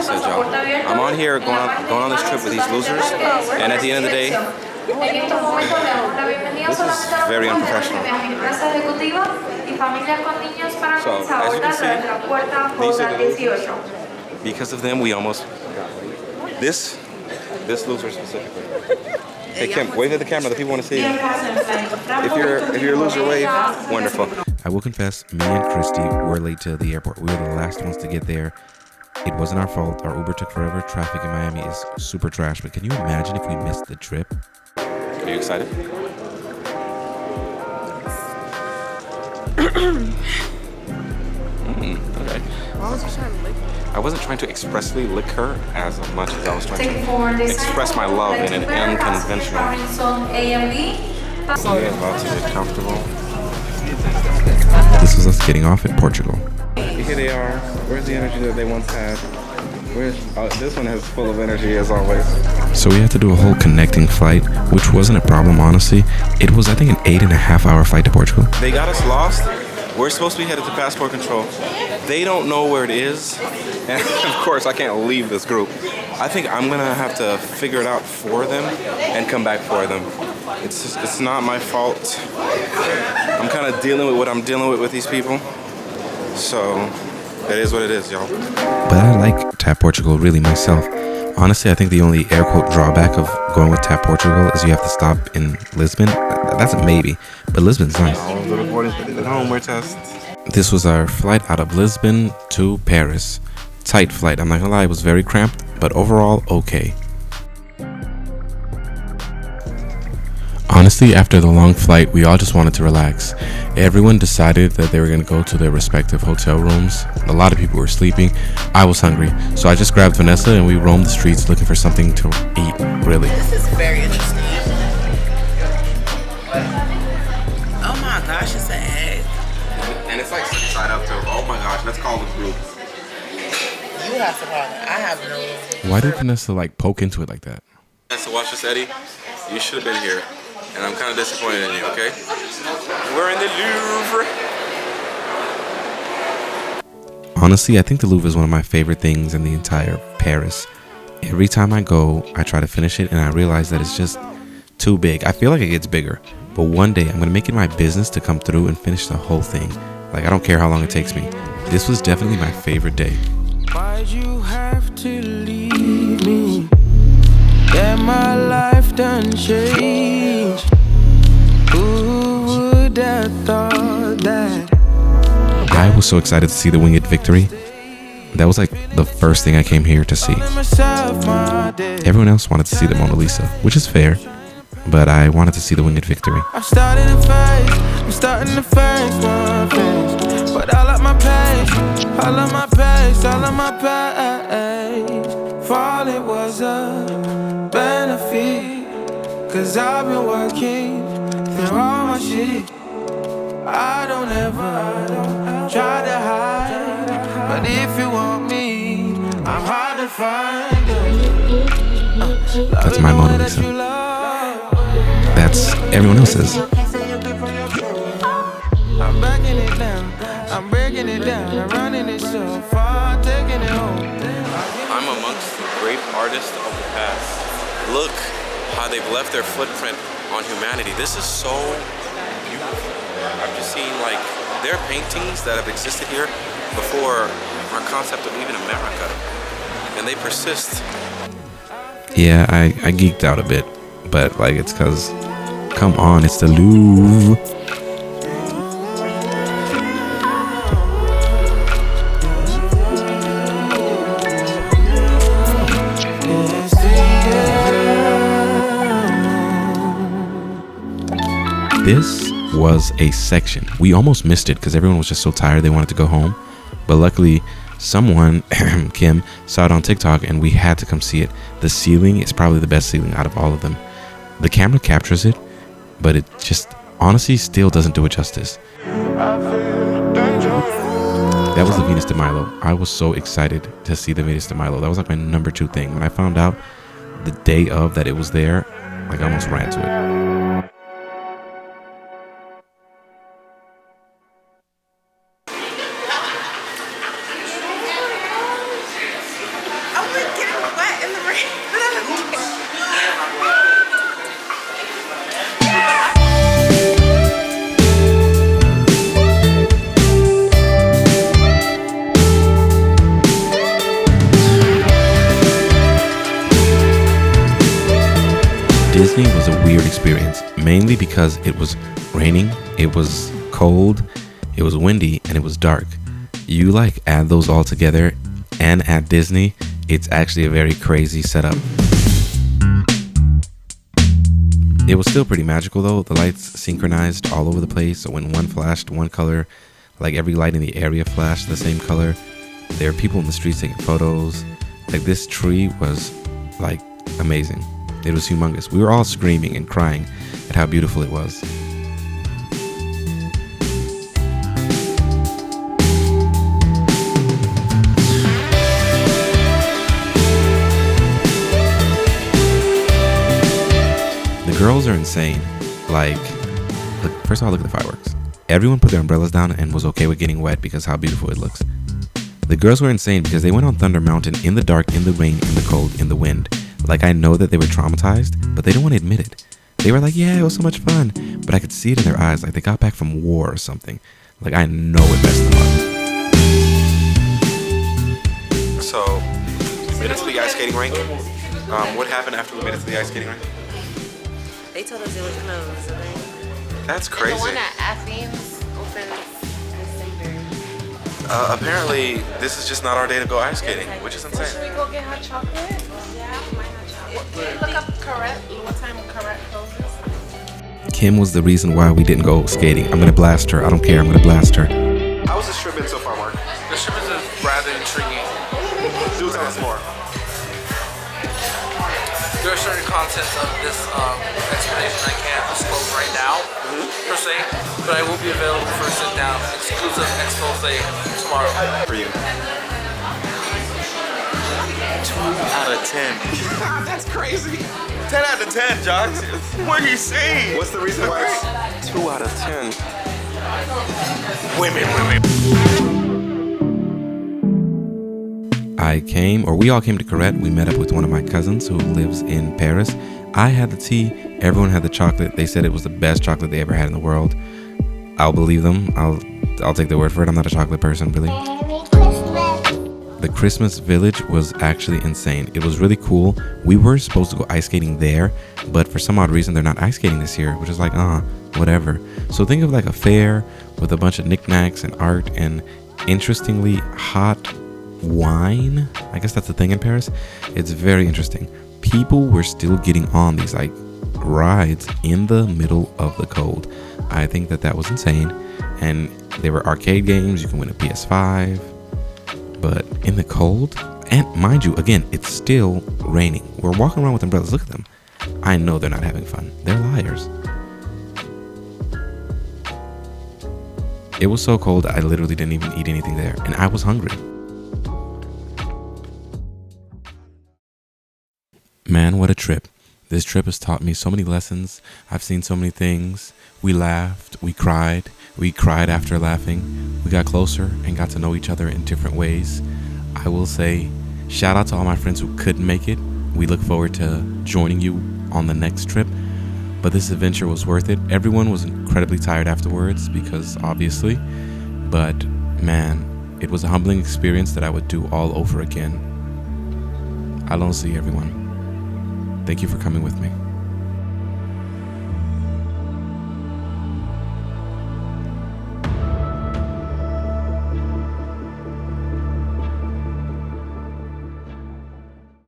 said, y'all. I'm on here going on this trip with these losers, and at the end of the day, this is very unprofessional. So, as you can see, these are the losers. Because of them, we almost got this loser specifically. Hey Kim, wave at the camera. The people want to see you. If you're a loser, wave. Wonderful. I will confess, me and Christy were late to the airport. We were the last ones to get there. It wasn't our fault. Our Uber took forever. Traffic in Miami is super trash. But can you imagine if we missed the trip? Are you excited? Okay. Why was you trying to lick her? I wasn't trying to expressly lick her as much as I was trying to express my love in an unconventional way. So yeah, about to get comfortable. This was us getting off at Portugal. Here they are. Where's the energy that they once had? This one is full of energy as always. So we had to do a whole connecting flight, which wasn't a problem, honestly. It was, I think, an 8.5-hour flight to Portugal. They got us lost. We're supposed to be headed to passport control. They don't know where it is. And of course, I can't leave this group. I think I'm gonna have to figure it out for them and come back for them. It's not my fault. I'm kind of dealing with what I'm dealing with these people. So it is what it is, y'all. But I like Tap Portugal really myself. Honestly, I think the only air quote drawback of going with Tap Portugal is you have to stop in Lisbon. That's a maybe, but Lisbon's nice. All the recordings at home were tests. This was our flight out of Lisbon to Paris. Tight flight, I'm not gonna lie, it was very cramped, but overall okay. Honestly, after the long flight, we all just wanted to relax. Everyone decided that they were going to go to their respective hotel rooms. A lot of people were sleeping. I was hungry, so I just grabbed Vanessa and we roamed the streets looking for something to eat, really. This is very interesting. Oh my gosh, it's an egg. And it's like side up too. Oh my gosh, let's call the group. You have to call it. I have no. Why did Vanessa like poke into it like that? Vanessa, watch this, Eddie. You should have been here. And I'm kind of disappointed in you, okay? We're in the Louvre. Honestly, I think the Louvre is one of my favorite things in the entire Paris. Every time I go, I try to finish it and I realize that it's just too big. I feel like it gets bigger. But one day, I'm going to make it my business to come through and finish the whole thing. Like, I don't care how long it takes me. This was definitely my favorite day. Why'd you have to leave me? Yeah, my life done changed. Who would have thought that? I was so excited to see the Winged Victory. That was like the first thing I came here to see. Everyone else wanted to see the Mona Lisa, which is fair, but I wanted to see the Winged Victory. I'm starting to face my face, but I love my pace, I love my pace, I love my pace. Fall, it was a benefit, cause I've been working through all my shit. I don't ever try to hide, but if you want me, I'm hard to find. That's my Mona Lisa. That's everyone else's. I'm backing it down, I'm breaking it down, I'm running it so far, taking it home. I'm amongst the great artists of the past. Look how they've left their footprint on humanity. This is so beautiful. I've just seen like their paintings that have existed here before our concept of even America, and they persist. Yeah, I geeked out a bit, but like it's cause, come on, it's the Louvre. This was a section. We almost missed it because everyone was just so tired they wanted to go home. But luckily, someone, Kim, saw it on TikTok and we had to come see it. The ceiling is probably the best ceiling out of all of them. The camera captures it, but it just honestly still doesn't do it justice. That was the Venus de Milo. I was so excited to see the Venus de Milo. That was like my number 2 thing. When I found out the day of that it was there, like I almost ran to it. experience, mainly because it was raining, it was cold, it was windy, and it was dark. You like add those all together, and at Disney, it's actually a very crazy setup. It was still pretty magical though. The lights synchronized all over the place, so when one flashed one color, like every light in the area flashed the same color. There were people in the streets taking photos. Like, this tree was like amazing. It was humongous. We were all screaming and crying at how beautiful it was. The girls are insane. Like, look, first of all, look at the fireworks. Everyone put their umbrellas down and was okay with getting wet because how beautiful it looks. The girls were insane because they went on Thunder Mountain in the dark, in the rain, in the cold, in the wind. Like, I know that they were traumatized, but they don't want to admit it. They were like, yeah, it was so much fun. But I could see it in their eyes, like they got back from war or something. Like, I know it messed them up. So, we made it to the ice skating rink. What happened after we made it to the ice skating rink? They told us it was closed. So That's the crazy. one at Athens opens December. Apparently, this is just not our day to go ice skating, which is Should insane. we go get hot chocolate? Yeah, my hot chocolate. Look up Correct. What time Correct closes? Kim was the reason why we didn't go skating. I'm gonna blast her. I don't care. I'm gonna blast her. How was the trip been so far, Mark? The ship is rather intriguing. Do tell us more. There are certain contents of this expedition I can't disclose right now, per se, but I will be available for a sit-down exclusive expose tomorrow. For you. 2 out of 10. God, that's crazy. 10 out of 10, Josh. What are you saying? What's the reason why it's 2 out of 10? Women. We all came to Corette. We met up with one of my cousins who lives in Paris. I had the tea. Everyone had the chocolate. They said it was the best chocolate they ever had in the world. I'll believe them. I'll take their word for it. I'm not a chocolate person, really. The Christmas village was actually insane. It was really cool. We were supposed to go ice skating there, but for some odd reason, they're not ice skating this year, which is like, whatever. So think of like a fair with a bunch of knickknacks and art and interestingly hot wine. I guess that's the thing in Paris. It's very interesting. People were still getting on these like rides in the middle of the cold. I think that was insane. And there were arcade games. You can win a PS5. But in the cold, and mind you, again, it's still raining. We're walking around with umbrellas. Look at them. I know they're not having fun. They're liars. It was so cold, I literally didn't even eat anything there. And I was hungry. Man, what a trip. This trip has taught me so many lessons. I've seen so many things. We laughed, we cried after laughing. We got closer and got to know each other in different ways. I will say, shout out to all my friends who couldn't make it. We look forward to joining you on the next trip. But this adventure was worth it. Everyone was incredibly tired afterwards because obviously. But man, it was a humbling experience that I would do all over again. Allons-y, everyone. Thank you for coming with me.